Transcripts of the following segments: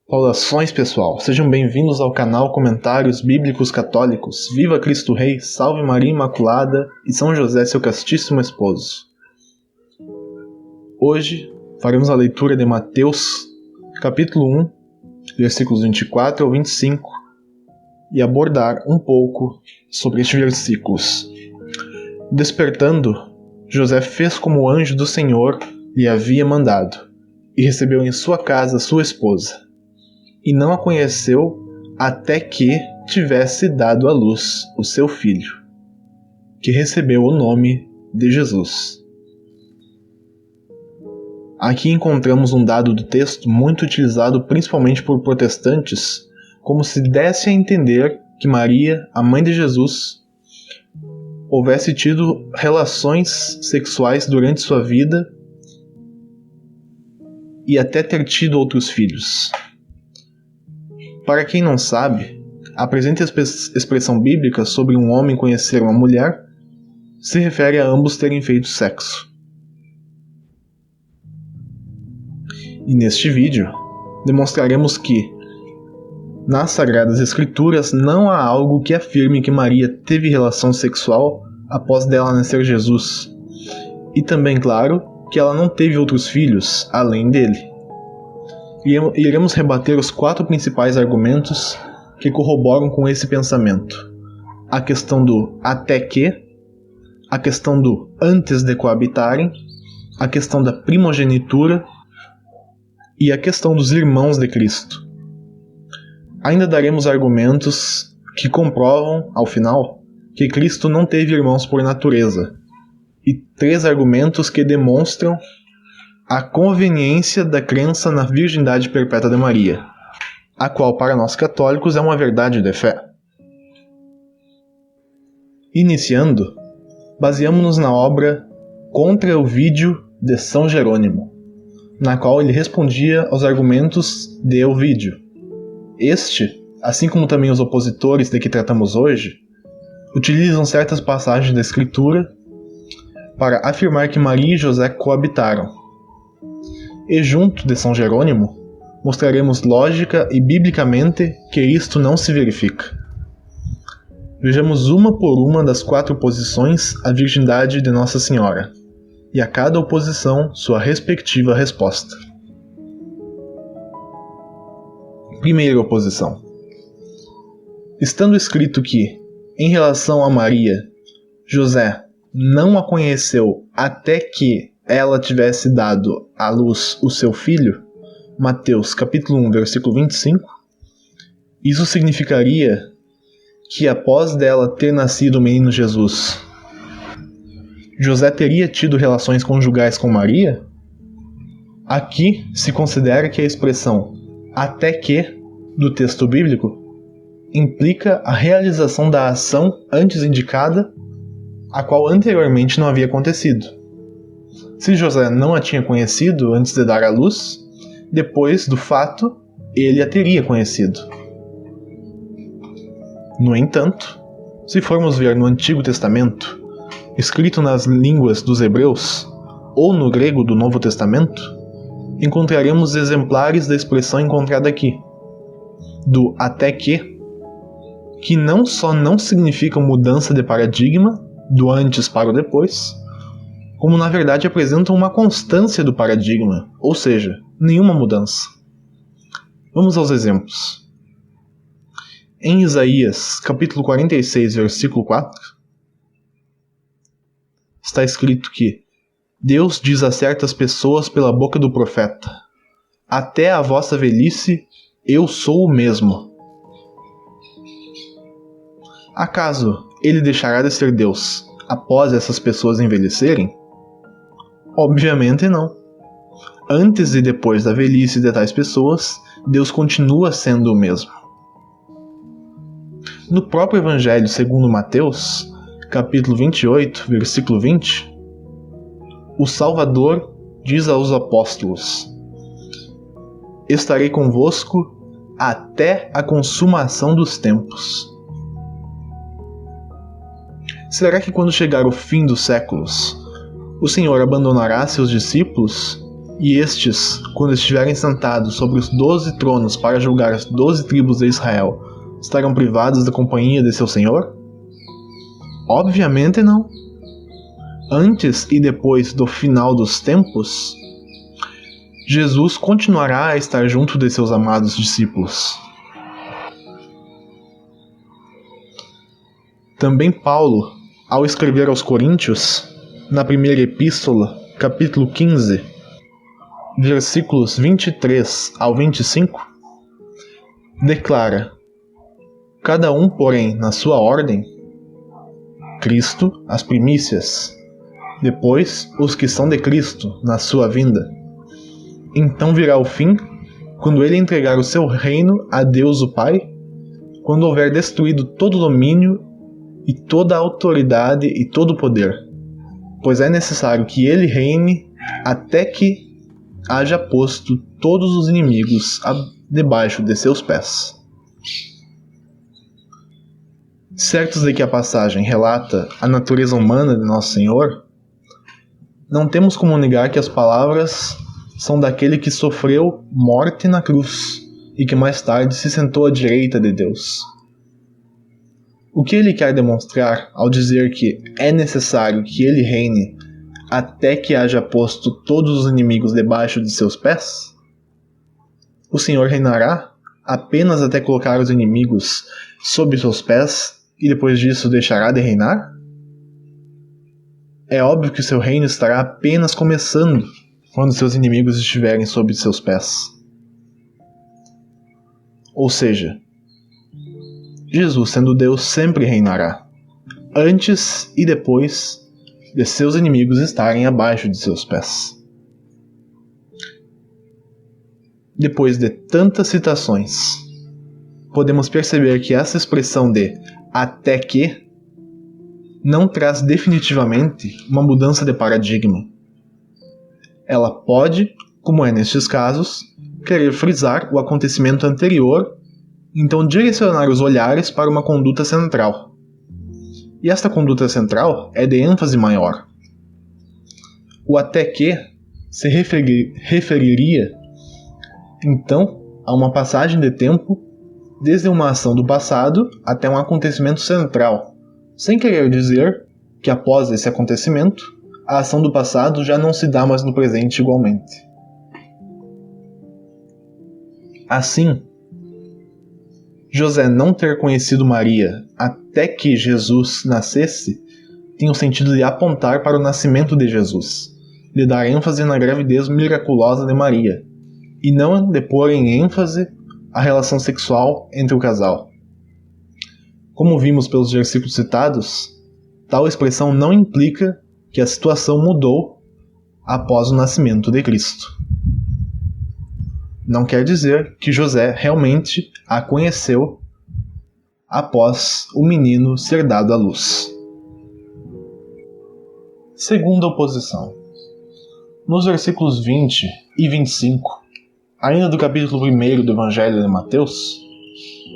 Saudações, pessoal! Sejam bem-vindos ao canal Comentários Bíblicos Católicos. Viva Cristo Rei, Salve Maria Imaculada e São José, seu castíssimo esposo. Hoje faremos a leitura de Mateus, capítulo 1, versículos 24 ao 25, e abordar um pouco sobre estes versículos. Despertando, José fez como o anjo do Senhor lhe havia mandado, e recebeu em sua casa sua esposa. E não a conheceu até que tivesse dado à luz o seu filho, que recebeu o nome de Jesus. Aqui encontramos um dado do texto muito utilizado principalmente por protestantes, como se desse a entender que Maria, a mãe de Jesus, houvesse tido relações sexuais durante sua vida e até ter tido outros filhos. Para quem não sabe, a presente expressão bíblica sobre um homem conhecer uma mulher se refere a ambos terem feito sexo. E neste vídeo, demonstraremos que, nas Sagradas Escrituras, não há algo que afirme que Maria teve relação sexual após dela nascer Jesus. E também, claro, que ela não teve outros filhos além dele. Iremos rebater os 4 principais argumentos que corroboram com esse pensamento. A questão do até que, a questão do antes de coabitarem, a questão da primogenitura e a questão dos irmãos de Cristo. Ainda daremos argumentos que comprovam, ao final, que Cristo não teve irmãos por natureza, e 3 argumentos que demonstram a conveniência da crença na virgindade perpétua de Maria, a qual para nós católicos é uma verdade de fé. Iniciando, baseamos-nos na obra Contra Ovídio de São Jerônimo, na qual ele respondia aos argumentos de Ovídio. Este, assim como também os opositores de que tratamos hoje, utilizam certas passagens da Escritura para afirmar que Maria e José coabitaram. E junto de São Jerônimo, mostraremos lógica e biblicamente que isto não se verifica. Vejamos uma por uma das 4 oposições à virgindade de Nossa Senhora, e a cada oposição sua respectiva resposta. Primeira oposição. Estando escrito que, em relação a Maria, José não a conheceu até que ela tivesse dado à luz o seu filho, Mateus capítulo 1, versículo 25, isso significaria que após dela ter nascido o menino Jesus, José teria tido relações conjugais com Maria? Aqui se considera que a expressão até que do texto bíblico implica a realização da ação antes indicada, a qual anteriormente não havia acontecido. Se José não a tinha conhecido antes de dar à luz, depois do fato, ele a teria conhecido. No entanto, se formos ver no Antigo Testamento, escrito nas línguas dos hebreus, ou no grego do Novo Testamento, encontraremos exemplares da expressão encontrada aqui, do até que não só não significa mudança de paradigma, do antes para o depois, como na verdade apresentam uma constância do paradigma, ou seja, nenhuma mudança. Vamos aos exemplos. Em Isaías, capítulo 46, versículo 4, está escrito que Deus diz a certas pessoas pela boca do profeta: até a vossa velhice eu sou o mesmo. Acaso ele deixará de ser Deus após essas pessoas envelhecerem? Obviamente não. Antes e depois da velhice de tais pessoas, Deus continua sendo o mesmo. No próprio Evangelho segundo Mateus, capítulo 28, versículo 20, o Salvador diz aos apóstolos: estarei convosco até a consumação dos tempos. Será que quando chegar o fim dos séculos, o Senhor abandonará seus discípulos E estes, quando estiverem sentados sobre os 12 tronos para julgar as 12 tribos de Israel, estarão privados da companhia de seu Senhor? Obviamente não. Antes e depois do final dos tempos, Jesus continuará a estar junto de seus amados discípulos. Também Paulo, ao escrever aos Coríntios, na primeira epístola, capítulo 15, versículos 23 ao 25, declara: cada um, porém, na sua ordem, Cristo, as primícias, depois os que são de Cristo, na sua vinda. Então virá o fim, quando ele entregar o seu reino a Deus o Pai, quando houver destruído todo o domínio e toda a autoridade e todo o poder, pois é necessário que ele reine até que haja posto todos os inimigos debaixo de seus pés. Certos de que a passagem relata a natureza humana de Nosso Senhor, não temos como negar que as palavras são daquele que sofreu morte na cruz e que mais tarde se sentou à direita de Deus. O que ele quer demonstrar ao dizer que é necessário que ele reine até que haja posto todos os inimigos debaixo de seus pés? O Senhor reinará apenas até colocar os inimigos sob seus pés e depois disso deixará de reinar? É óbvio que o seu reino estará apenas começando quando seus inimigos estiverem sob seus pés. Ou seja, Jesus, sendo Deus, sempre reinará, antes e depois de seus inimigos estarem abaixo de seus pés. Depois de tantas citações, podemos perceber que essa expressão de até que não traz definitivamente uma mudança de paradigma. Ela pode, como é nestes casos, querer frisar o acontecimento anterior, então direcionar os olhares para uma conduta central. E esta conduta central é de ênfase maior. O até que se referiria, então, a uma passagem de tempo desde uma ação do passado até um acontecimento central, sem querer dizer que após esse acontecimento, a ação do passado já não se dá mais no presente igualmente. Assim, José não ter conhecido Maria até que Jesus nascesse tem o sentido de apontar para o nascimento de Jesus, de dar ênfase na gravidez miraculosa de Maria, e não de pôr em ênfase a relação sexual entre o casal. Como vimos pelos versículos citados, tal expressão não implica que a situação mudou após o nascimento de Cristo. Não quer dizer que José realmente a conheceu após o menino ser dado à luz. Segunda oposição. Nos versículos 20 e 25, ainda do capítulo 1 do Evangelho de Mateus,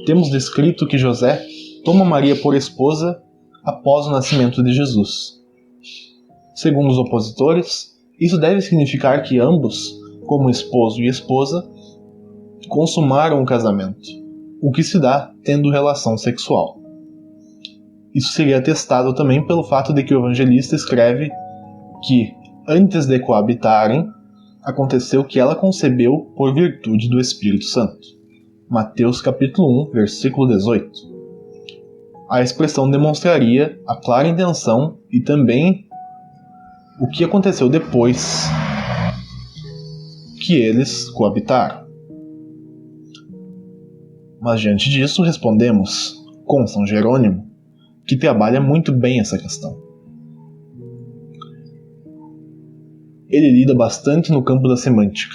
temos descrito que José toma Maria por esposa após o nascimento de Jesus. Segundo os opositores, isso deve significar que ambos, como esposo e esposa, consumaram o casamento, o que se dá tendo relação sexual. Isso seria atestado também pelo fato de que o evangelista escreve que, antes de coabitarem, aconteceu que ela concebeu por virtude do Espírito Santo. Mateus capítulo 1, versículo 18. A expressão demonstraria a clara intenção e também o que aconteceu depois que eles coabitaram. Mas diante disso respondemos com São Jerônimo, que trabalha muito bem essa questão. Ele lida bastante no campo da semântica,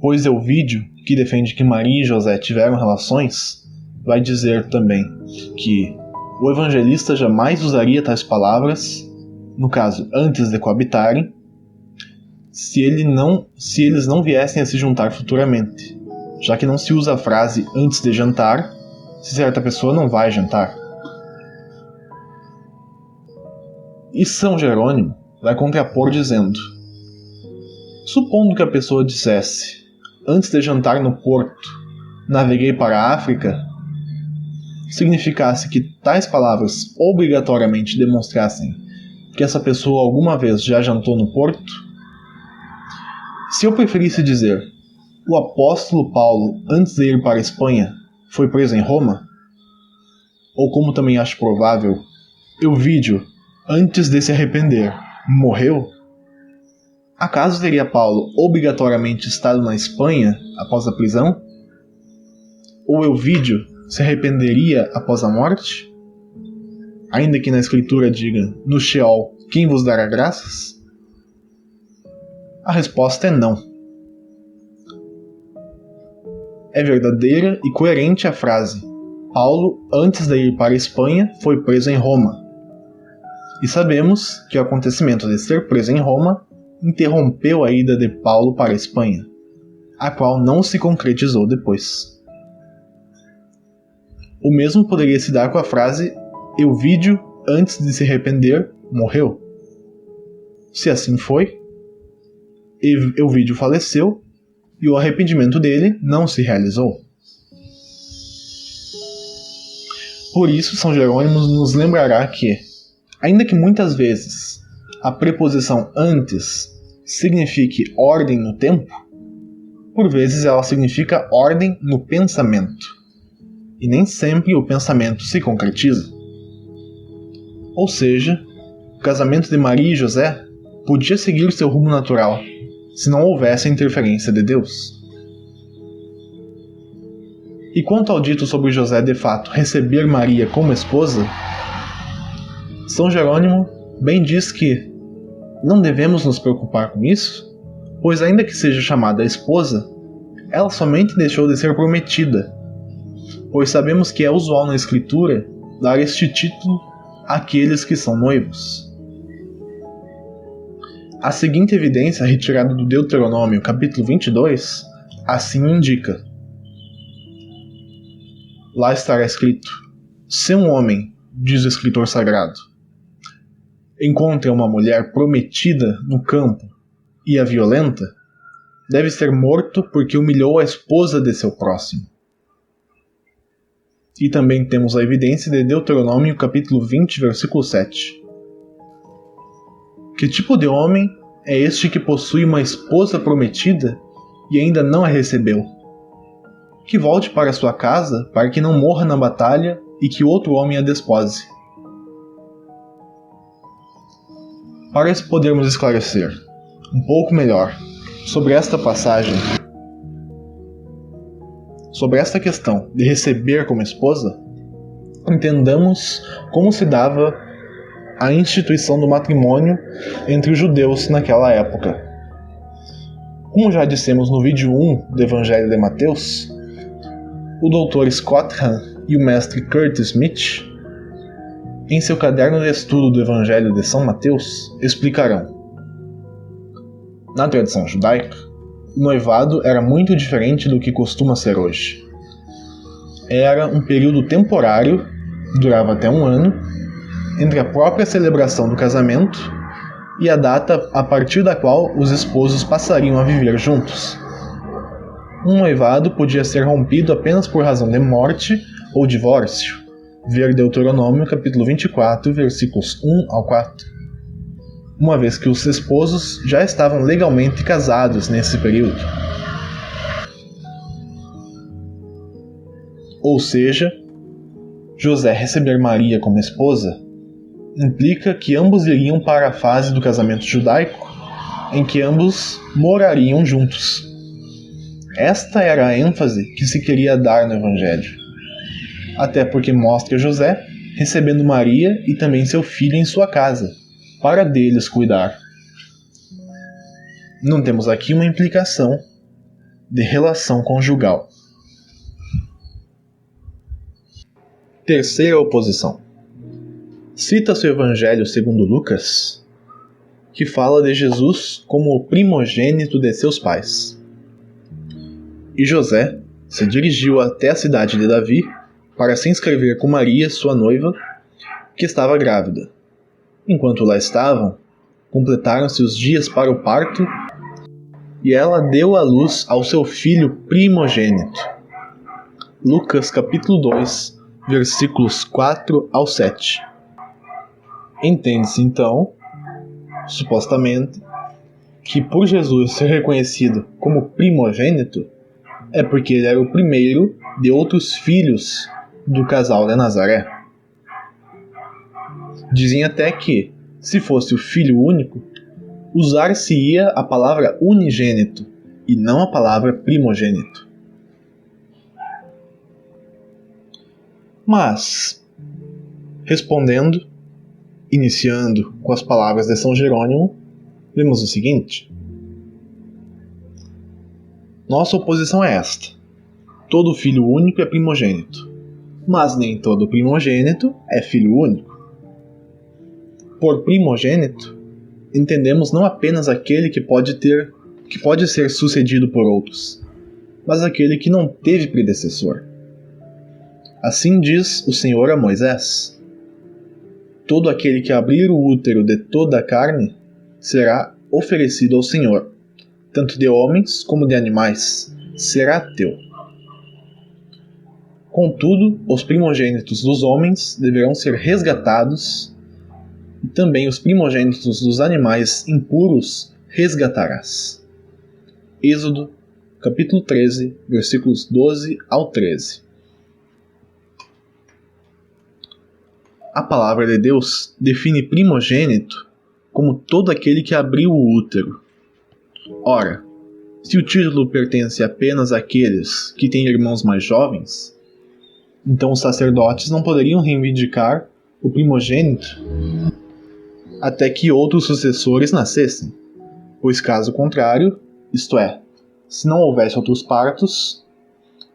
pois Ovídio, que defende que Maria e José tiveram relações, vai dizer também que o evangelista jamais usaria tais palavras, no caso, antes de coabitarem, se eles não viessem a se juntar futuramente, já que não se usa a frase antes de jantar, se certa pessoa não vai jantar. E São Jerônimo vai contrapor dizendo: Supondo que a pessoa dissesse, antes de jantar no porto, naveguei para a África, significasse que tais palavras obrigatoriamente demonstrassem que essa pessoa alguma vez já jantou no porto? Se eu preferisse dizer, o apóstolo Paulo, antes de ir para a Espanha, foi preso em Roma? Ou como também acho provável, Euvídio, antes de se arrepender, morreu? Acaso teria Paulo obrigatoriamente estado na Espanha após a prisão? Ou Euvídio se arrependeria após a morte? Ainda que na escritura diga, no Sheol, quem vos dará graças? A resposta é não. É verdadeira e coerente a frase, Paulo, antes de ir para a Espanha, foi preso em Roma. E sabemos que o acontecimento de ser preso em Roma interrompeu a ida de Paulo para a Espanha, a qual não se concretizou depois. O mesmo poderia se dar com a frase Euvídio, antes de se arrepender, morreu. Se assim foi, Euvídio faleceu e o arrependimento dele não se realizou. Por isso, São Jerônimo nos lembrará que, ainda que muitas vezes a preposição antes signifique ordem no tempo, por vezes ela significa ordem no pensamento, e nem sempre o pensamento se concretiza. Ou seja, o casamento de Maria e José podia seguir seu rumo natural, se não houvesse a interferência de Deus. E quanto ao dito sobre José de fato receber Maria como esposa, São Jerônimo bem diz que não devemos nos preocupar com isso, pois ainda que seja chamada esposa, ela somente deixou de ser prometida, pois sabemos que é usual na Escritura dar este título àqueles que são noivos. A seguinte evidência, retirada do Deuteronômio, capítulo 22, assim o indica. Lá estará escrito, se um homem, diz o escritor sagrado, encontra uma mulher prometida no campo e a violenta, deve ser morto porque humilhou a esposa de seu próximo. E também temos a evidência de Deuteronômio capítulo 20, versículo 7. Que tipo de homem é este que possui uma esposa prometida e ainda não a recebeu? Que volte para sua casa para que não morra na batalha e que outro homem a despose. Para podermos esclarecer um pouco melhor sobre esta passagem, sobre esta questão de receber como esposa, entendamos como se dava a instituição do matrimônio entre os judeus naquela época. Como já dissemos no vídeo 1 do Evangelho de Mateus, o Dr. Scott Hahn e o mestre Curtis Smith, em seu caderno de estudo do Evangelho de São Mateus, explicarão. Na tradição judaica, o noivado era muito diferente do que costuma ser hoje. Era um período temporário, durava até um ano, entre a própria celebração do casamento e a data a partir da qual os esposos passariam a viver juntos. Um noivado podia ser rompido apenas por razão de morte ou divórcio, ver Deuteronômio capítulo 24, versículos 1 ao 4, uma vez que os esposos já estavam legalmente casados nesse período. Ou seja, José receber Maria como esposa implica que ambos iriam para a fase do casamento judaico, em que ambos morariam juntos. Esta era a ênfase que se queria dar no Evangelho, até porque mostra José recebendo Maria e também seu filho em sua casa, para deles cuidar. Não temos aqui uma implicação de relação conjugal. Terceira oposição. Cita-se o Evangelho segundo Lucas, que fala de Jesus como o primogênito de seus pais. E José se dirigiu até a cidade de Davi para se inscrever com Maria, sua noiva, que estava grávida. Enquanto lá estavam, completaram-se os dias para o parto e ela deu à luz ao seu filho primogênito. Lucas capítulo 2, versículos 4 ao 7. Entende-se então, supostamente, que por Jesus ser reconhecido como primogênito, é porque ele era o primeiro de outros filhos do casal de Nazaré. Dizem até que, se fosse o filho único, usar-se-ia a palavra unigênito e não a palavra primogênito. Mas, respondendo, iniciando com as palavras de São Jerônimo, vemos o seguinte: nossa oposição é esta: todo filho único é primogênito, mas nem todo primogênito é filho único. Por primogênito, entendemos não apenas aquele que pode ser sucedido por outros, mas aquele que não teve predecessor. Assim diz o Senhor a Moisés: todo aquele que abrir o útero de toda a carne será oferecido ao Senhor, tanto de homens como de animais, será teu. Contudo, os primogênitos dos homens deverão ser resgatados, e também os primogênitos dos animais impuros resgatarás. Êxodo, capítulo 13, versículos 12 ao 13. A palavra de Deus define primogênito como todo aquele que abriu o útero. Ora, se o título pertence apenas àqueles que têm irmãos mais jovens, então os sacerdotes não poderiam reivindicar o primogênito até que outros sucessores nascessem, pois caso contrário, isto é, se não houvesse outros partos,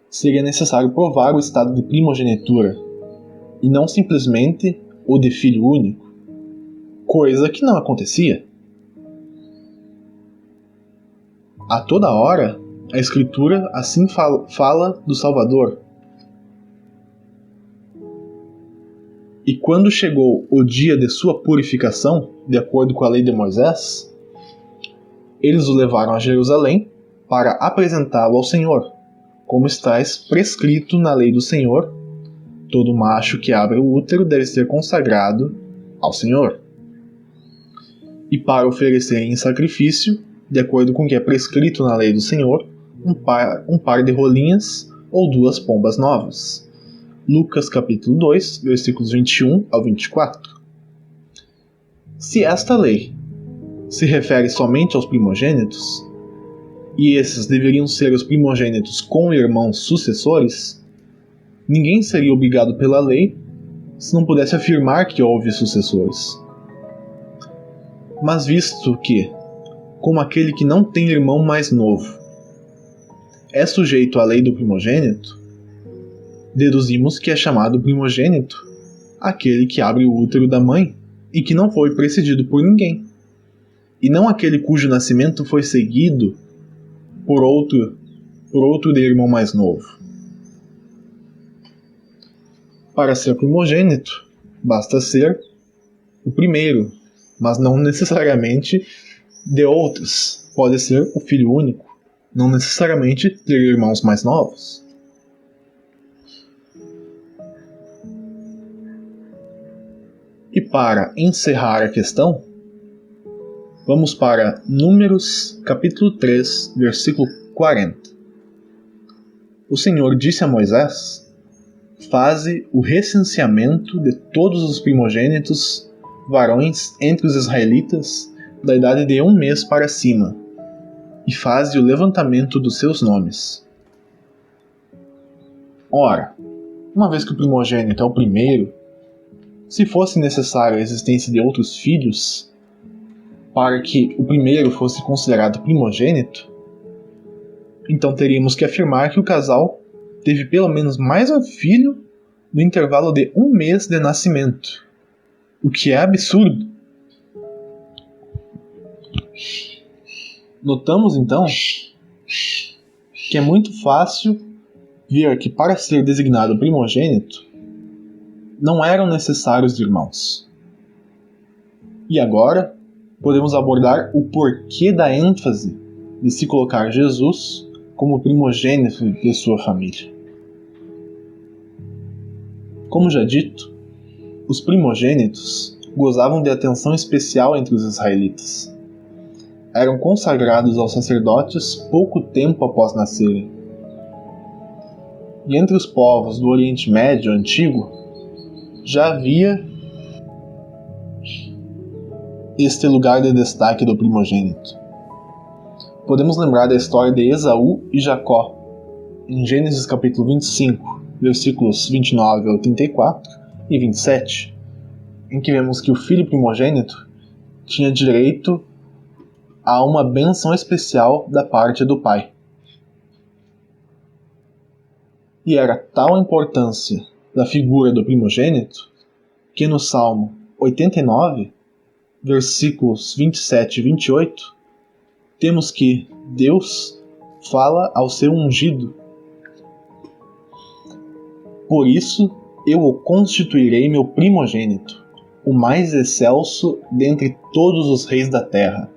seria necessário provar o estado de primogenitura, e não simplesmente o de filho único, coisa que não acontecia. A toda hora, a Escritura assim fala do Salvador. E quando chegou o dia de sua purificação, de acordo com a lei de Moisés, eles o levaram a Jerusalém para apresentá-lo ao Senhor, como está prescrito na lei do Senhor: todo macho que abre o útero deve ser consagrado ao Senhor. E para oferecer em sacrifício, de acordo com o que é prescrito na lei do Senhor, um par de rolinhas ou 2 pombas novas. Lucas capítulo 2, versículos 21 ao 24. Se esta lei se refere somente aos primogênitos, e esses deveriam ser os primogênitos com irmãos sucessores, ninguém seria obrigado pela lei se não pudesse afirmar que houve sucessores. Mas visto que, como aquele que não tem irmão mais novo é sujeito à lei do primogênito, deduzimos que é chamado primogênito aquele que abre o útero da mãe e que não foi precedido por ninguém, e não aquele cujo nascimento foi seguido por outro de irmão mais novo. Para ser primogênito, basta ser o primeiro, mas não necessariamente de outros. Pode ser o filho único, não necessariamente ter irmãos mais novos. E para encerrar a questão, vamos para Números capítulo 3, versículo 40. O Senhor disse a Moisés: faze o recenseamento de todos os primogênitos varões entre os israelitas da idade de 1 mês para cima, e faze o levantamento dos seus nomes. Ora, uma vez que o primogênito é o primeiro, se fosse necessária a existência de outros filhos para que o primeiro fosse considerado primogênito, então teríamos que afirmar que o casal teve pelo menos mais um filho no intervalo de 1 mês de nascimento, o que é absurdo. Notamos então que é muito fácil ver que para ser designado primogênito não eram necessários irmãos. E agora podemos abordar o porquê da ênfase de se colocar Jesus como primogênito de sua família. Como já dito, os primogênitos gozavam de atenção especial entre os israelitas. Eram consagrados aos sacerdotes pouco tempo após nascerem. E entre os povos do Oriente Médio antigo, já havia este lugar de destaque do primogênito. Podemos lembrar da história de Esaú e Jacó, em Gênesis capítulo 25, versículos 29 ao 34 e 27, em que vemos que o filho primogênito tinha direito a uma bênção especial da parte do pai. E era tal a importância da figura do primogênito que no Salmo 89, versículos 27 e 28, temos que Deus fala ao seu ungido: por isso eu o constituirei meu primogênito, o mais excelso dentre todos os reis da terra.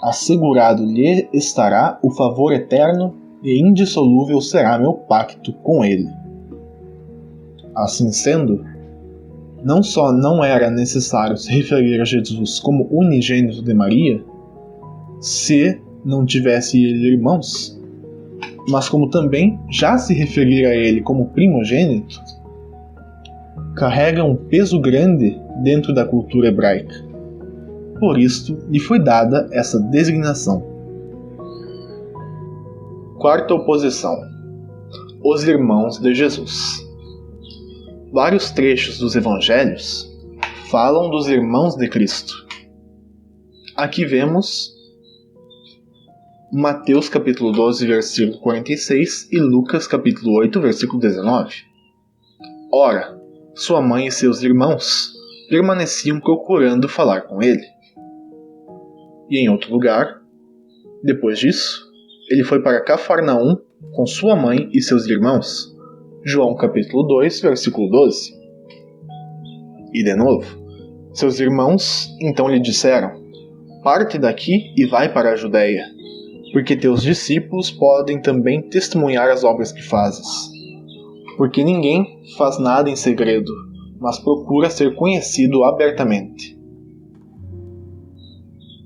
Assegurado lhe estará o favor eterno e indissolúvel será meu pacto com ele. Assim sendo, não só não era necessário se referir a Jesus como unigênito de Maria, se não tivesse ele irmãos, mas como também já se referir a ele como primogênito, carrega um peso grande dentro da cultura hebraica. Por isto lhe foi dada essa designação. Quarta oposição: os irmãos de Jesus. Vários trechos dos evangelhos falam dos irmãos de Cristo. Aqui vemos Mateus capítulo 12, versículo 46 e Lucas capítulo 8, versículo 19. Ora, sua mãe e seus irmãos permaneciam procurando falar com ele. E em outro lugar, depois disso, ele foi para Cafarnaum com sua mãe e seus irmãos. João capítulo 2, versículo 12. E de novo, seus irmãos então lhe disseram: parte daqui e vai para a Judéia, porque teus discípulos podem também testemunhar as obras que fazes. Porque ninguém faz nada em segredo, mas procura ser conhecido abertamente.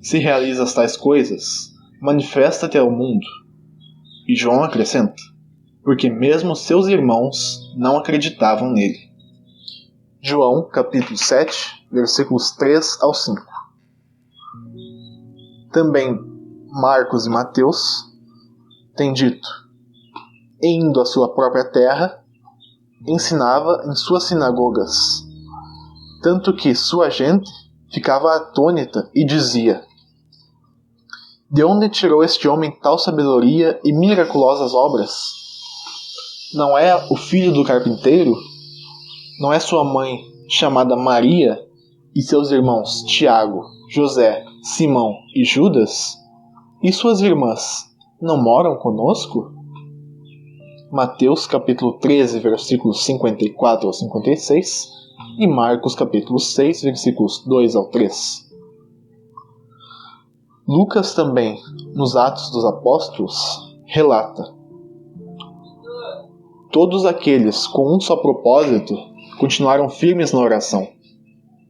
Se realizas tais coisas, manifesta-te ao mundo. E João acrescenta: porque mesmo seus irmãos não acreditavam nele. João capítulo 7, versículos 3 ao 5. Também Marcos e Mateus têm dito: indo à sua própria terra, ensinava em suas sinagogas, tanto que sua gente ficava atônita e dizia: de onde tirou este homem tal sabedoria e miraculosas obras? Não é o filho do carpinteiro? Não é sua mãe chamada Maria e seus irmãos Tiago, José, Simão e Judas? E suas irmãs não moram conosco? Mateus capítulo 13, versículos 54 ao 56 e Marcos capítulo 6, versículos 2 ao 3. Lucas também, nos Atos dos Apóstolos, relata: todos aqueles com um só propósito continuaram firmes na oração,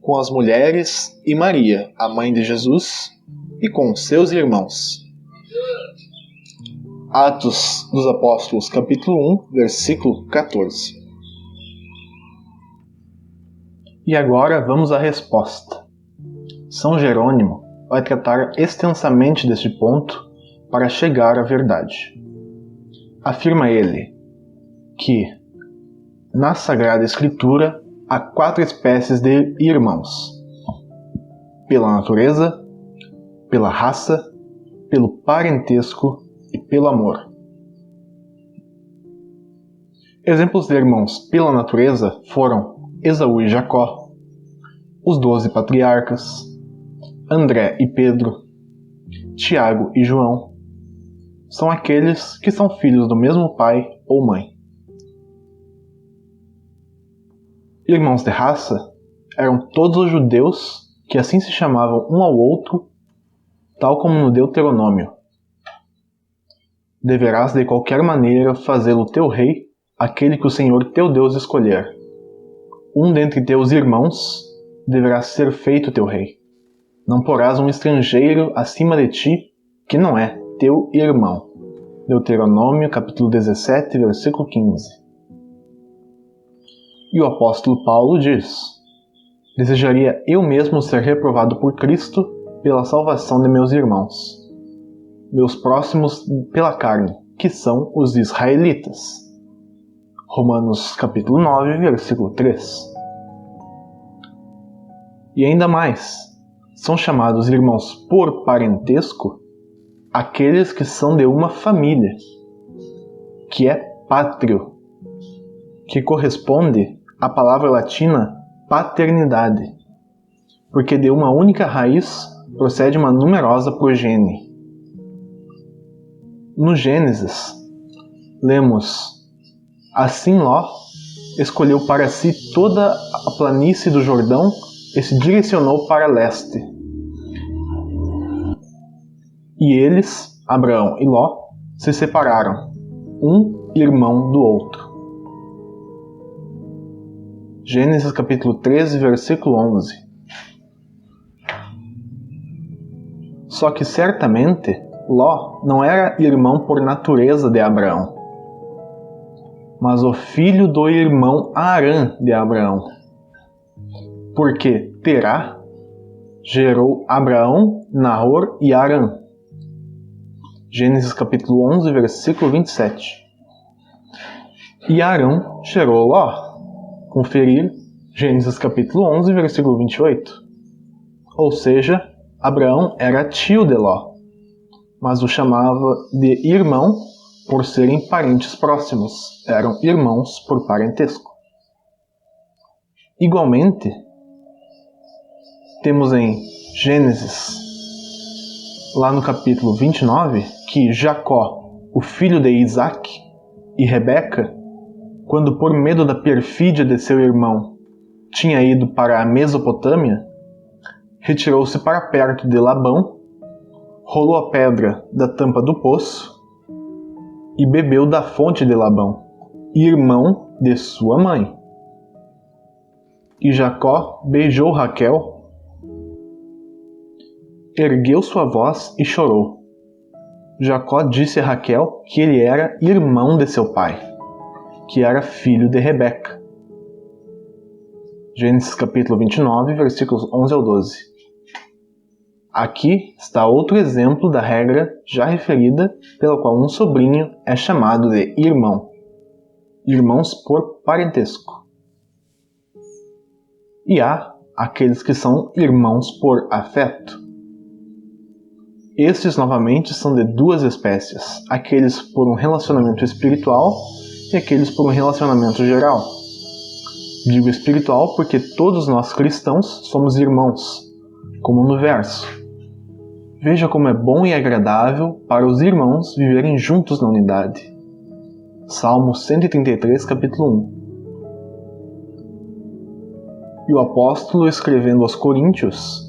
com as mulheres e Maria, a mãe de Jesus, e com seus irmãos. Atos dos Apóstolos, capítulo 1, versículo 14. E agora vamos à resposta. São Jerônimo vai tratar extensamente deste ponto para chegar à verdade. Afirma ele que, na Sagrada Escritura, há 4 espécies de irmãos: pela natureza, pela raça, pelo parentesco e pelo amor. Exemplos de irmãos pela natureza foram Esaú e Jacó, os 12 patriarcas, André e Pedro, Tiago e João. São aqueles que são filhos do mesmo pai ou mãe. Irmãos de raça eram todos os judeus que assim se chamavam um ao outro, tal como no Deuteronômio, deverás de qualquer maneira fazê-lo teu rei, aquele que o Senhor teu Deus escolher. Um dentre teus irmãos deverá ser feito teu rei. Não porás um estrangeiro acima de ti, que não é teu irmão. Deuteronômio, capítulo 17, versículo 15. E o apóstolo Paulo diz: desejaria eu mesmo ser reprovado por Cristo pela salvação de meus irmãos, meus próximos pela carne, que são os israelitas. Romanos capítulo 9, versículo 3. E ainda mais, são chamados irmãos por parentesco aqueles que são de uma família, que é pátrio, que corresponde à palavra latina paternidade, porque de uma única raiz procede uma numerosa progenie. No Gênesis, lemos: assim Ló escolheu para si toda a planície do Jordão e se direcionou para leste. E eles, Abraão e Ló, se separaram, um irmão do outro. Gênesis capítulo 13, versículo 11. Só que certamente Ló não era irmão por natureza de Abraão, mas o filho do irmão Harã de Abraão, porque Terá gerou Abraão, Nahor e Harã. Gênesis capítulo 11, versículo 27. E Harã gerou Ló. Conferir Gênesis capítulo 11, versículo 28. Ou seja, Abraão era tio de Ló, mas o chamava de irmão por serem parentes próximos, eram irmãos por parentesco. Igualmente, temos em Gênesis, lá no capítulo 29, que Jacó, o filho de Isaac, e Rebeca, quando por medo da perfídia de seu irmão tinha ido para a Mesopotâmia, retirou-se para perto de Labão, rolou a pedra da tampa do poço e bebeu da fonte de Labão, irmão de sua mãe. E Jacó beijou Raquel, ergueu sua voz e chorou. Jacó disse a Raquel que ele era irmão de seu pai, que era filho de Rebeca. Gênesis capítulo 29, versículos 11 ao 12. Aqui está outro exemplo da regra já referida, pela qual um sobrinho é chamado de irmão. Irmãos por parentesco. E há aqueles que são irmãos por afeto. Estes novamente são de duas espécies, aqueles por um relacionamento espiritual e aqueles por um relacionamento geral. Digo espiritual porque todos nós cristãos somos irmãos, como no verso. Veja como é bom e agradável para os irmãos viverem juntos na unidade. Salmo 133, capítulo 1. E o apóstolo, escrevendo aos Coríntios,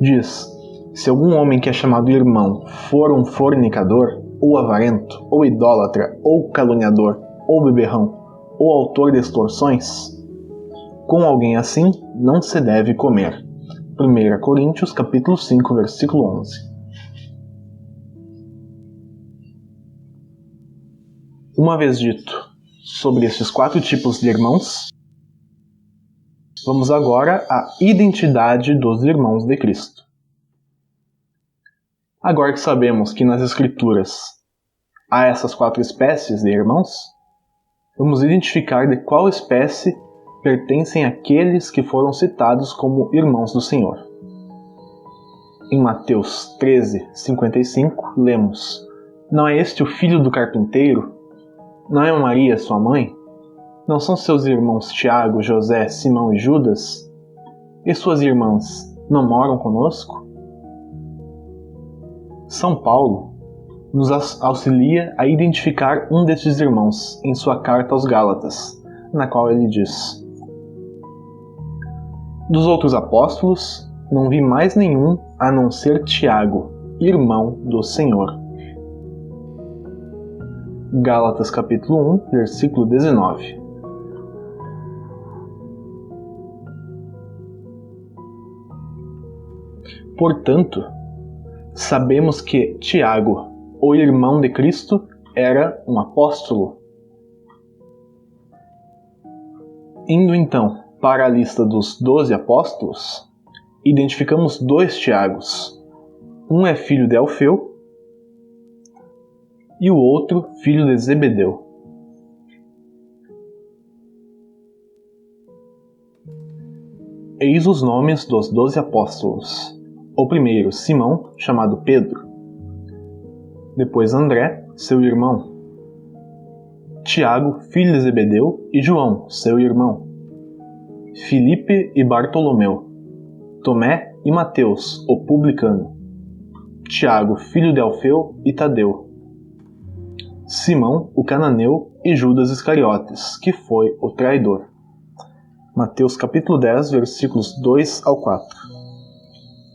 diz: se algum homem que é chamado irmão for um fornicador, ou avarento, ou idólatra, ou caluniador, ou beberrão, ou autor de extorsões, com alguém assim não se deve comer. 1 Coríntios capítulo 5, versículo 11. Uma vez dito sobre esses 4 tipos de irmãos, vamos agora à identidade dos irmãos de Cristo. Agora que sabemos que nas Escrituras há essas 4 espécies de irmãos, vamos identificar de qual espécie pertencem aqueles que foram citados como irmãos do Senhor. Em Mateus 13:55, lemos: não é este o filho do carpinteiro? Não é Maria sua mãe? Não são seus irmãos Tiago, José, Simão e Judas? E suas irmãs não moram conosco? São Paulo nos auxilia a identificar um desses irmãos em sua carta aos Gálatas, na qual ele diz: dos outros apóstolos, não vi mais nenhum a não ser Tiago, irmão do Senhor. Gálatas capítulo 1, versículo 19. Portanto, sabemos que Tiago, o irmão de Cristo, era um apóstolo. Indo então para a lista dos 12 apóstolos, identificamos 2 Tiagos. Um é filho de Alfeu e o outro filho de Zebedeu. Eis os nomes dos 12 apóstolos. O primeiro, Simão, chamado Pedro. Depois André, seu irmão. Tiago, filho de Zebedeu, e João, seu irmão. Filipe e Bartolomeu. Tomé e Mateus, o publicano. Tiago, filho de Alfeu, e Tadeu. Simão, o cananeu, e Judas Iscariotes, que foi o traidor. Mateus capítulo 10, versículos 2 ao 4.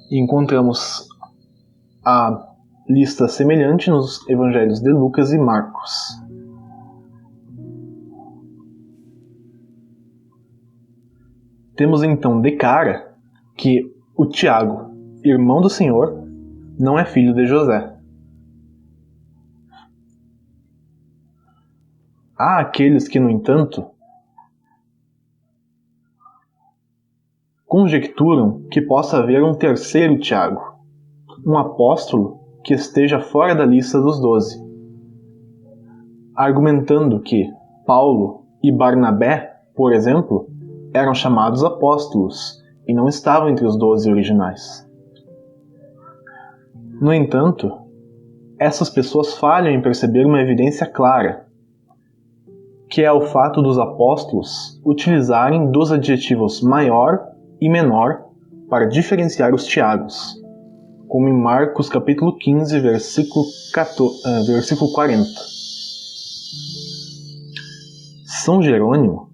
E encontramos a lista semelhante nos evangelhos de Lucas e Marcos. Temos então de cara que o Tiago, irmão do Senhor, não é filho de José. Há aqueles que, no entanto, conjecturam que possa haver um terceiro Tiago, um apóstolo que esteja fora da lista dos 12, argumentando que Paulo e Barnabé, por exemplo, eram chamados apóstolos e não estavam entre os 12 originais. No entanto, essas pessoas falham em perceber uma evidência clara, que é o fato dos apóstolos utilizarem dos adjetivos maior e menor para diferenciar os Tiagos, como em Marcos capítulo 15, versículo 40. São Jerônimo,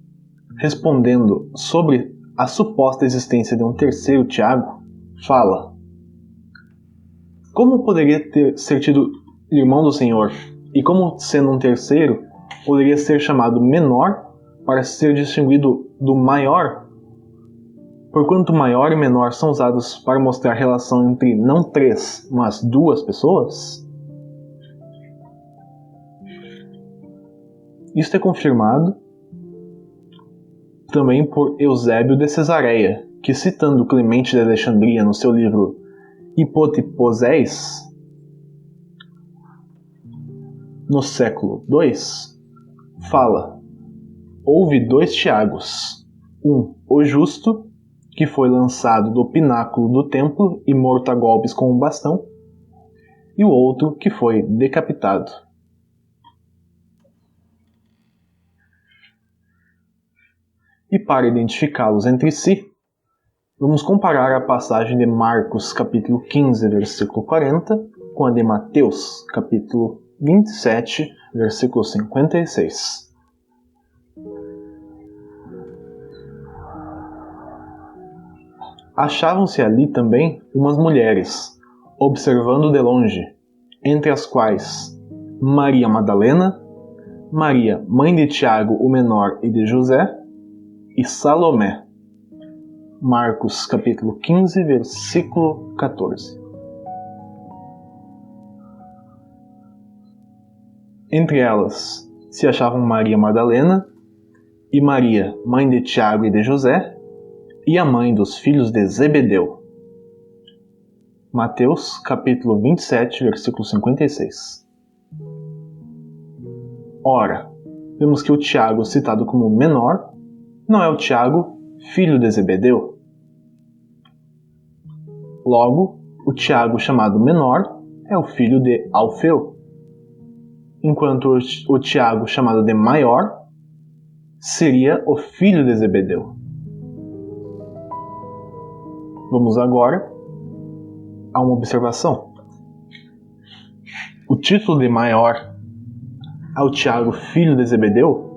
respondendo sobre a suposta existência de um terceiro Tiago, fala: como poderia ser tido irmão do Senhor, e como, sendo um terceiro, poderia ser chamado menor para ser distinguido do maior? Porquanto maior e menor são usados para mostrar a relação entre não 3, mas 2 pessoas? Isto é confirmado também por Eusébio de Cesareia, que, citando Clemente de Alexandria no seu livro Hipotiposéis, no século II, fala: houve 2 Tiagos, um, o justo, que foi lançado do pináculo do templo e morto a golpes com um bastão, e o outro que foi decapitado. E para identificá-los entre si, vamos comparar a passagem de Marcos capítulo 15, versículo 40, com a de Mateus capítulo 27, versículo 56. Achavam-se ali também umas mulheres, observando de longe, entre as quais Maria Madalena, Maria, mãe de Tiago o menor e de José, e Salomé. Marcos capítulo 15, versículo 14. Entre elas se achavam Maria Madalena e Maria, mãe de Tiago e de José, e a mãe dos filhos de Zebedeu. Mateus capítulo 27, versículo 56. Ora, vemos que o Tiago, citado como menor, não é o Tiago, filho de Zebedeu. Logo, o Tiago chamado menor é o filho de Alfeu, enquanto o Tiago chamado de maior seria o filho de Zebedeu. Vamos agora a uma observação. O título de maior ao Tiago, filho de Zebedeu,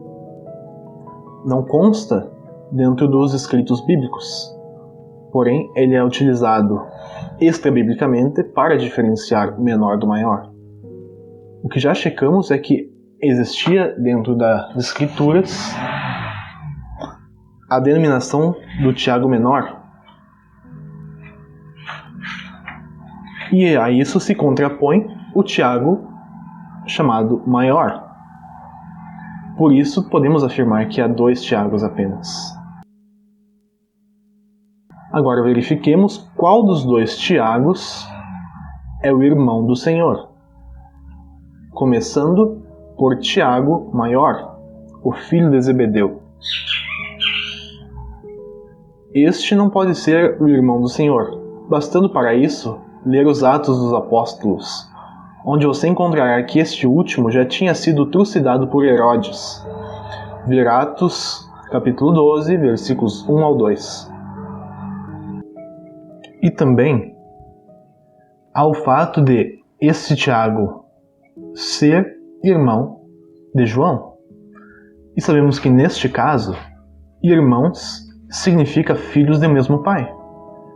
não consta dentro dos escritos bíblicos. Porém, ele é utilizado extra-biblicamente para diferenciar o menor do maior. O que já checamos é que existia dentro das Escrituras a denominação do Tiago Menor. E a isso se contrapõe o Tiago chamado Maior. Por isso, podemos afirmar que há 2 Tiagos apenas. Agora verifiquemos qual dos 2 Tiagos é o irmão do Senhor. Começando por Tiago Maior, o filho de Zebedeu. Este não pode ser o irmão do Senhor, bastando para isso ler os Atos dos Apóstolos, onde você encontrará que este último já tinha sido trucidado por Herodes. Ver Atos, capítulo 12, versículos 1 ao 2. E também ao fato de este Tiago ser irmão de João. E sabemos que neste caso, irmãos significa filhos do mesmo pai.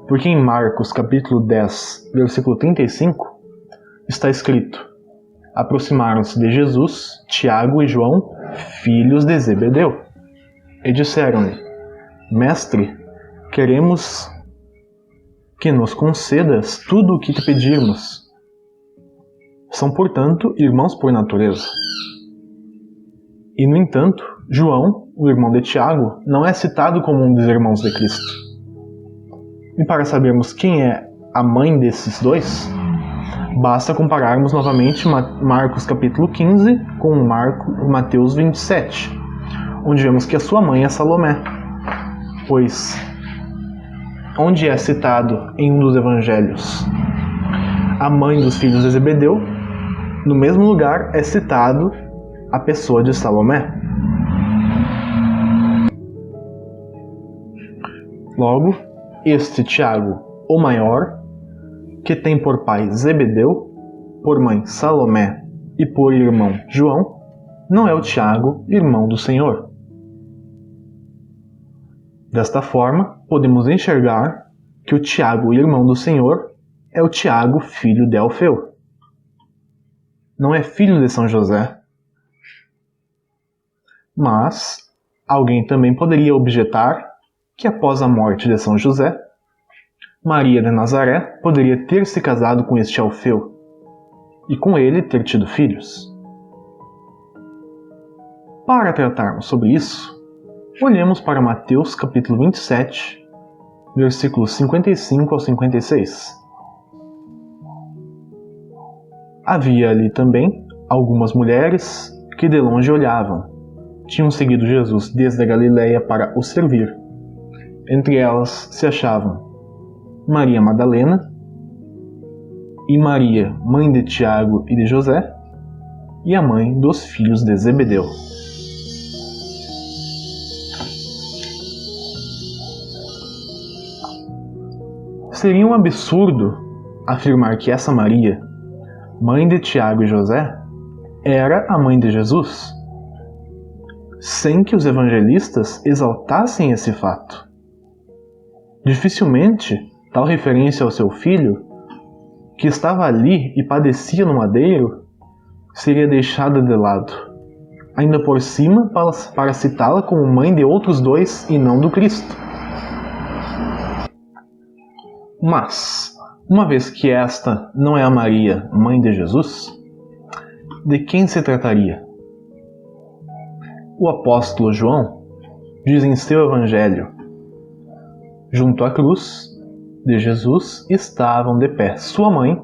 Porque em Marcos capítulo 10, versículo 35, está escrito: aproximaram-se de Jesus, Tiago e João, filhos de Zebedeu, e disseram-lhe: Mestre, queremos que nos concedas tudo o que te pedirmos. São, portanto, irmãos por natureza. E, no entanto, João, o irmão de Tiago, não é citado como um dos irmãos de Cristo. E para sabermos quem é a mãe desses 2, basta compararmos novamente Marcos capítulo 15 com Mateus 27, onde vemos que a sua mãe é Salomé, pois onde é citado em um dos evangelhos a mãe dos filhos de Zebedeu, no mesmo lugar é citado a pessoa de Salomé. Logo, este Tiago, o maior, que tem por pai Zebedeu, por mãe Salomé e por irmão João, não é o Tiago, irmão do Senhor. Desta forma, podemos enxergar que o Tiago, irmão do Senhor, é o Tiago, filho de Alfeu. Não é filho de São José. Mas alguém também poderia objetar que após a morte de São José, Maria de Nazaré poderia ter se casado com este Alfeu e com ele ter tido filhos. Para tratarmos sobre isso, olhemos para Mateus capítulo 27, versículos 55 ao 56. Havia ali também algumas mulheres que de longe olhavam. Tinham seguido Jesus desde a Galileia para o servir. Entre elas se achavam Maria Madalena e Maria, mãe de Tiago e de José, e a mãe dos filhos de Zebedeu. Seria um absurdo afirmar que essa Maria, mãe de Tiago e José, era a mãe de Jesus, sem que os evangelistas exaltassem esse fato. Dificilmente tal referência ao seu filho, que estava ali e padecia no madeiro, seria deixada de lado, ainda por cima para citá-la como mãe de outros 2 e não do Cristo. Mas, uma vez que esta não é a Maria, mãe de Jesus, de quem se trataria? O apóstolo João diz em seu evangelho: junto à cruz de Jesus estavam de pé sua mãe,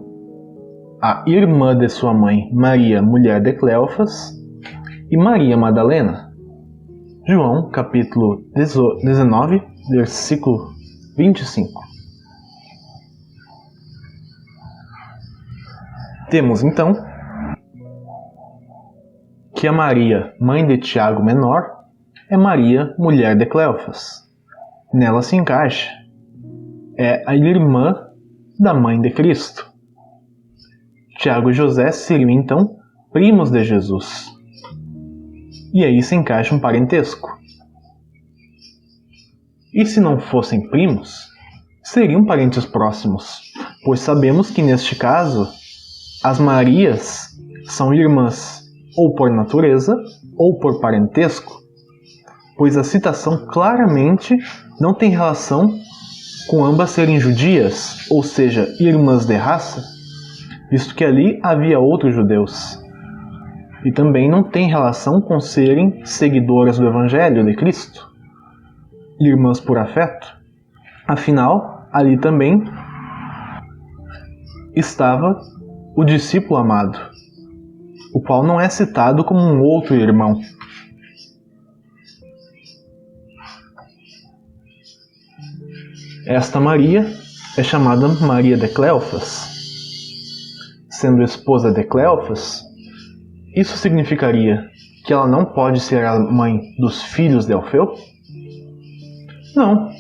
a irmã de sua mãe, Maria, mulher de Cleofas, e Maria Madalena. João, capítulo 19, versículo 25. Temos então que a Maria, mãe de Tiago menor, é Maria, mulher de Cleofas. Nela se encaixa. É a irmã da mãe de Cristo. Tiago e José seriam então primos de Jesus. E aí se encaixa um parentesco. E se não fossem primos, seriam parentes próximos, pois sabemos que neste caso as Marias são irmãs ou por natureza ou por parentesco, pois a citação claramente não tem relação com ambas serem judias, ou seja, irmãs de raça, visto que ali havia outros judeus. E também não tem relação com serem seguidoras do Evangelho de Cristo, irmãs por afeto. Afinal, ali também estava o discípulo amado, o qual não é citado como um outro irmão. Esta Maria é chamada Maria de Cleofas. Sendo esposa de Cleofas, isso significaria que ela não pode ser a mãe dos filhos de Alfeu? Não,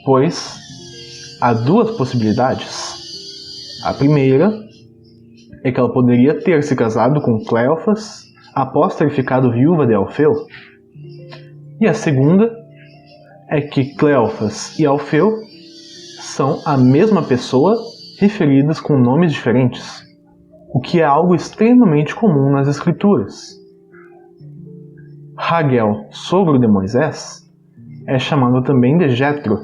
pois há duas possibilidades. A primeira é que ela poderia ter se casado com Cleofas após ter ficado viúva de Alfeu. E a segunda é que Cleofas e Alfeu são a mesma pessoa referidas com nomes diferentes, o que é algo extremamente comum nas Escrituras. Raguel, sogro de Moisés, é chamado também de Jetro.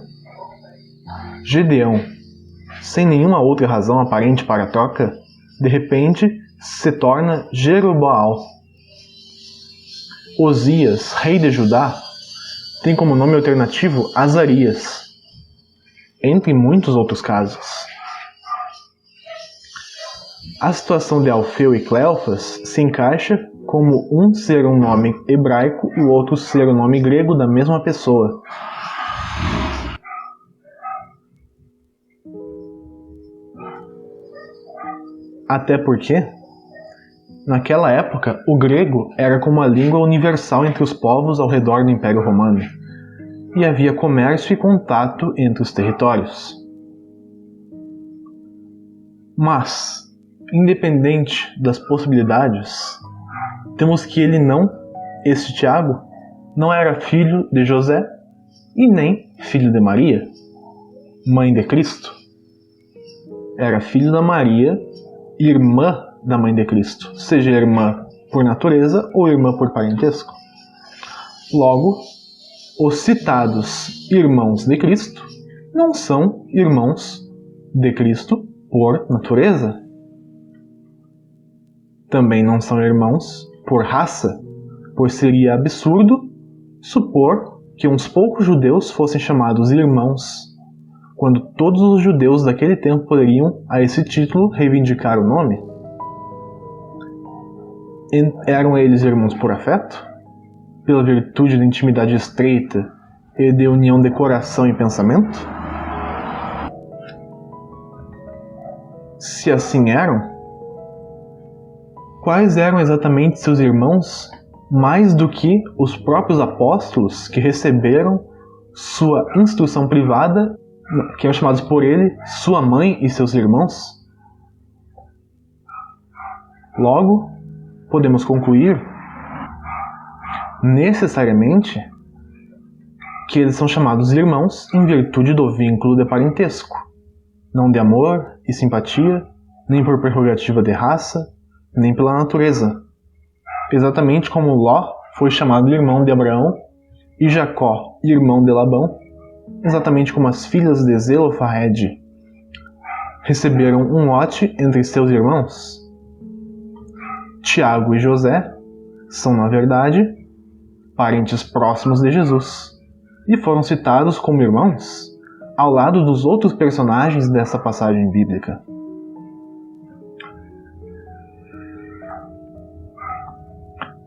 Gedeão, sem nenhuma outra razão aparente para a troca, de repente se torna Jeroboal. Osias, rei de Judá, tem como nome alternativo Azarias, entre muitos outros casos. A situação de Alfeu e Cleofas se encaixa como um ser um nome hebraico e o outro ser um nome grego da mesma pessoa. Até porque, naquela época, o grego era como a língua universal entre os povos ao redor do Império Romano, e havia comércio e contato entre os territórios. Mas, independente das possibilidades, temos que esse Tiago, não era filho de José e nem filho de Maria, mãe de Cristo. Era filho da Maria, irmã da mãe de Cristo, seja irmã por natureza ou irmã por parentesco. Logo, os citados irmãos de Cristo não são irmãos de Cristo por natureza. Também não são irmãos por raça, pois seria absurdo supor que uns poucos judeus fossem chamados irmãos, quando todos os judeus daquele tempo poderiam, a esse título, reivindicar o nome. Eram eles irmãos por afeto? Pela virtude de intimidade estreita e de união de coração e pensamento? Se assim eram, quais eram exatamente seus irmãos, mais do que os próprios apóstolos que receberam sua instrução privada, que eram chamados por ele, sua mãe e seus irmãos? Logo, podemos concluir necessariamente que eles são chamados irmãos em virtude do vínculo de parentesco, não de amor e simpatia, nem por prerrogativa de raça, nem pela natureza. Exatamente como Ló foi chamado irmão de Abraão e Jacó irmão de Labão, exatamente como as filhas de Zelofehad receberam um lote entre seus irmãos. Tiago e José são, na verdade, parentes próximos de Jesus e foram citados como irmãos ao lado dos outros personagens dessa passagem bíblica.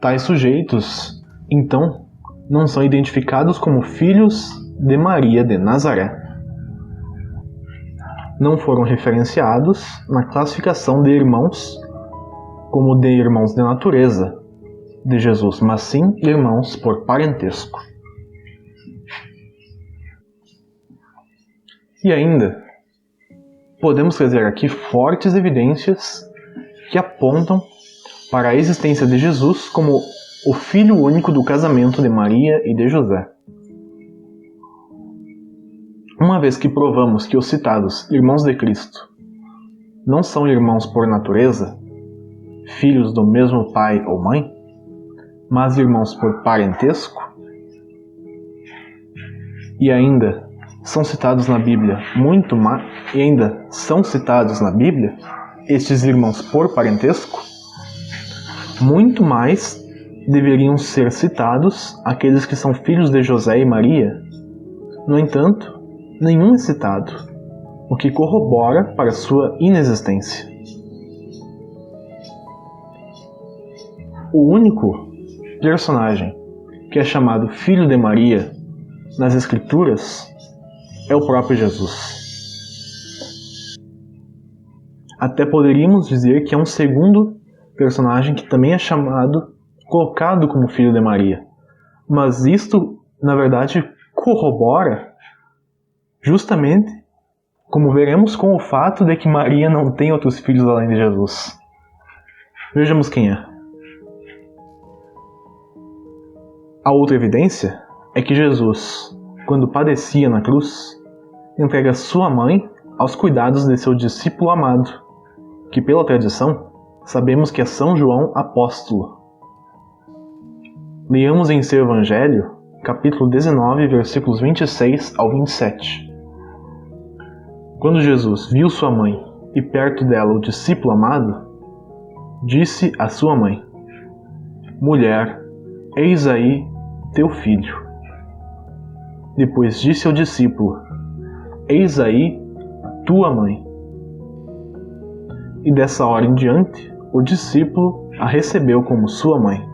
Tais sujeitos, então, não são identificados como filhos de Maria de Nazaré. Não foram referenciados na classificação de irmãos como de irmãos de natureza de Jesus, mas sim irmãos por parentesco. E ainda, podemos trazer aqui fortes evidências que apontam para a existência de Jesus como o filho único do casamento de Maria e de José. Uma vez que provamos que os citados irmãos de Cristo não são irmãos por natureza, filhos do mesmo pai ou mãe, mas irmãos por parentesco? E ainda são citados na Bíblia estes irmãos por parentesco? Muito mais deveriam ser citados aqueles que são filhos de José e Maria. No entanto, nenhum é citado, o que corrobora para sua inexistência. O único personagem que é chamado Filho de Maria nas Escrituras é o próprio Jesus. Até poderíamos dizer que é um segundo personagem que também é colocado como Filho de Maria. Mas isto, na verdade, corrobora justamente, como veremos, com o fato de que Maria não tem outros filhos além de Jesus. Vejamos quem é. A outra evidência é que Jesus, quando padecia na cruz, entrega sua mãe aos cuidados de seu discípulo amado, que pela tradição sabemos que é São João Apóstolo. Leamos em seu Evangelho, capítulo 19, versículos 26 ao 27. Quando Jesus viu sua mãe e perto dela o discípulo amado, disse à sua mãe: Mulher, eis aí teu filho. Depois disse ao discípulo: Eis aí tua mãe. E dessa hora em diante, o discípulo a recebeu como sua mãe.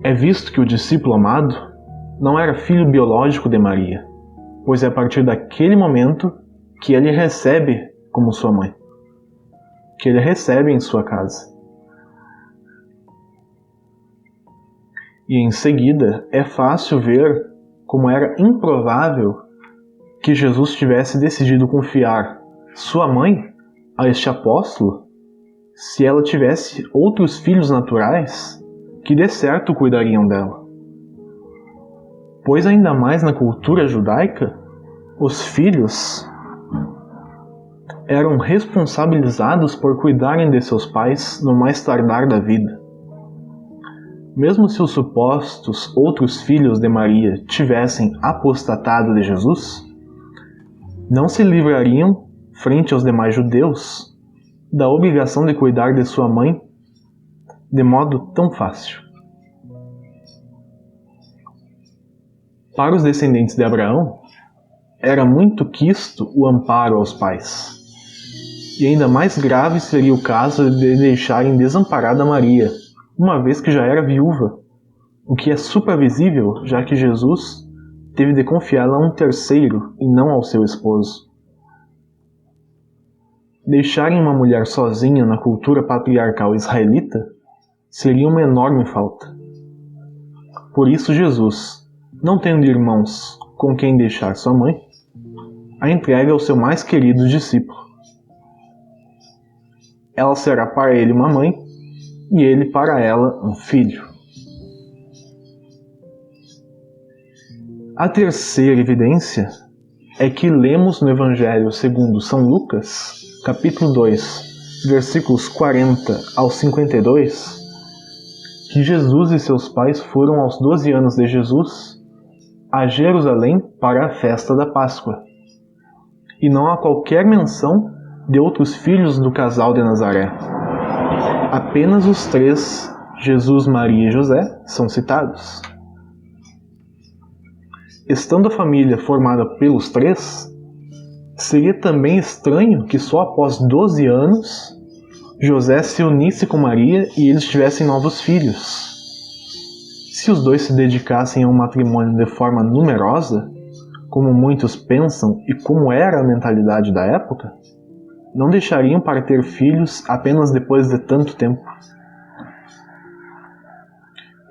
É visto que o discípulo amado não era filho biológico de Maria, pois é a partir daquele momento que ele recebe como sua mãe, que ele recebe em sua casa. E em seguida é fácil ver como era improvável que Jesus tivesse decidido confiar sua mãe a este apóstolo se ela tivesse outros filhos naturais que de certo cuidariam dela. Pois ainda mais na cultura judaica, os filhos eram responsabilizados por cuidarem de seus pais no mais tardar da vida. Mesmo se os supostos outros filhos de Maria tivessem apostatado de Jesus, não se livrariam, frente aos demais judeus, da obrigação de cuidar de sua mãe de modo tão fácil. Para os descendentes de Abraão, era muito quisto o amparo aos pais. E ainda mais grave seria o caso de deixarem desamparada Maria, uma vez que já era viúva, o que é supravisível, já que Jesus teve de confiá-la a um terceiro e não ao seu esposo. Deixarem uma mulher sozinha na cultura patriarcal israelita seria uma enorme falta. Por isso Jesus, não tendo irmãos com quem deixar sua mãe, a entrega ao seu mais querido discípulo. Ela será para ele uma mãe, e ele para ela um filho. A terceira evidência é que lemos no Evangelho segundo São Lucas, capítulo 2, versículos 40 ao 52, que Jesus e seus pais foram aos 12 anos de Jesus a Jerusalém para a festa da Páscoa. E não há qualquer menção de outros filhos do casal de Nazaré. Apenas os três, Jesus, Maria e José, são citados. Estando a família formada pelos três, seria também estranho que só após 12 anos José se unisse com Maria e eles tivessem novos filhos. Se os dois se dedicassem a um matrimônio de forma numerosa, como muitos pensam e como era a mentalidade da época, não deixariam para ter filhos apenas depois de tanto tempo.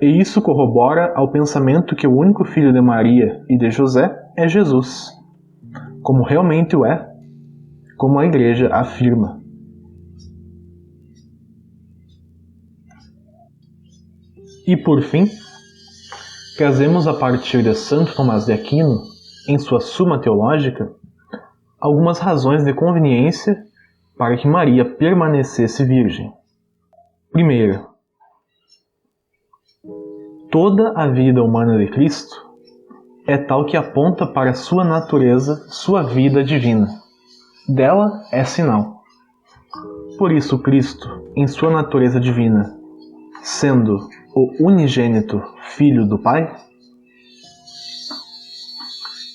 E isso corrobora ao pensamento que o único filho de Maria e de José é Jesus, como realmente o é, como a Igreja afirma. E por fim, trazemos a partir de Santo Tomás de Aquino, em sua Suma Teológica, algumas razões de conveniência para que Maria permanecesse virgem. Primeiro, toda a vida humana de Cristo é tal que aponta para sua natureza, sua vida divina. Dela é sinal. Por isso Cristo, em sua natureza divina, sendo o unigênito Filho do Pai,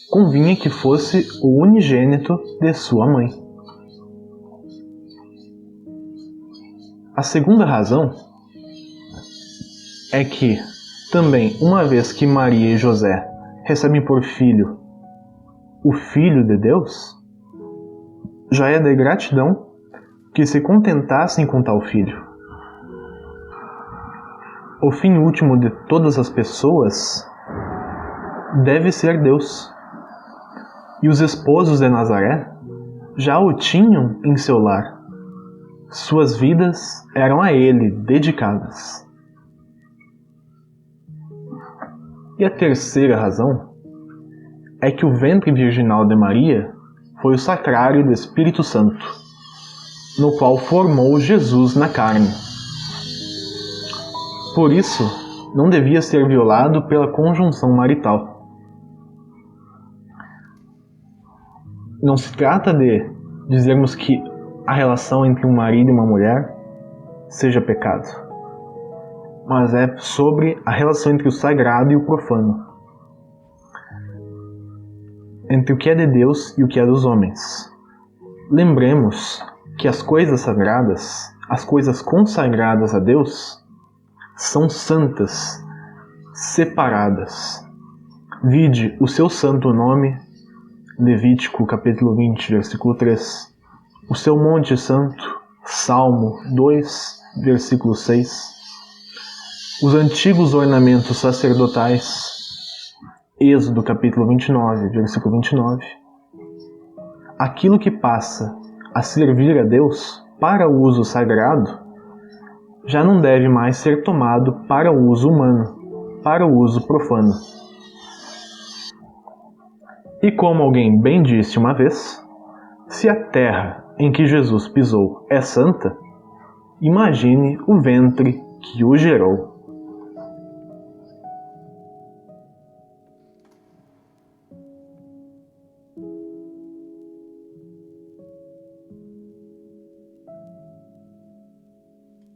convinha que fosse o unigênito de sua mãe. A segunda razão é que, também, uma vez que Maria e José recebem por filho o Filho de Deus, já é de gratidão que se contentassem com tal filho. O fim último de todas as pessoas deve ser Deus. E os esposos de Nazaré já o tinham em seu lar. Suas vidas eram a ele dedicadas. E a terceira razão é que o ventre virginal de Maria foi o sacrário do Espírito Santo, no qual formou Jesus na carne. Por isso, não devia ser violado pela conjunção marital. Não se trata de dizermos que a relação entre um marido e uma mulher seja pecado, mas é sobre a relação entre o sagrado e o profano, entre o que é de Deus e o que é dos homens. Lembremos que as coisas sagradas, as coisas consagradas a Deus, são santas, separadas. Vide o seu santo nome, Levítico capítulo 20, versículo 3. O seu monte santo, Salmo 2, versículo 6. Os antigos ornamentos sacerdotais, Êxodo capítulo 29, versículo 29. Aquilo que passa a servir a Deus para o uso sagrado, já não deve mais ser tomado para o uso humano, para o uso profano. E como alguém bem disse uma vez, se a terra em que Jesus pisou é santa, imagine o ventre que o gerou.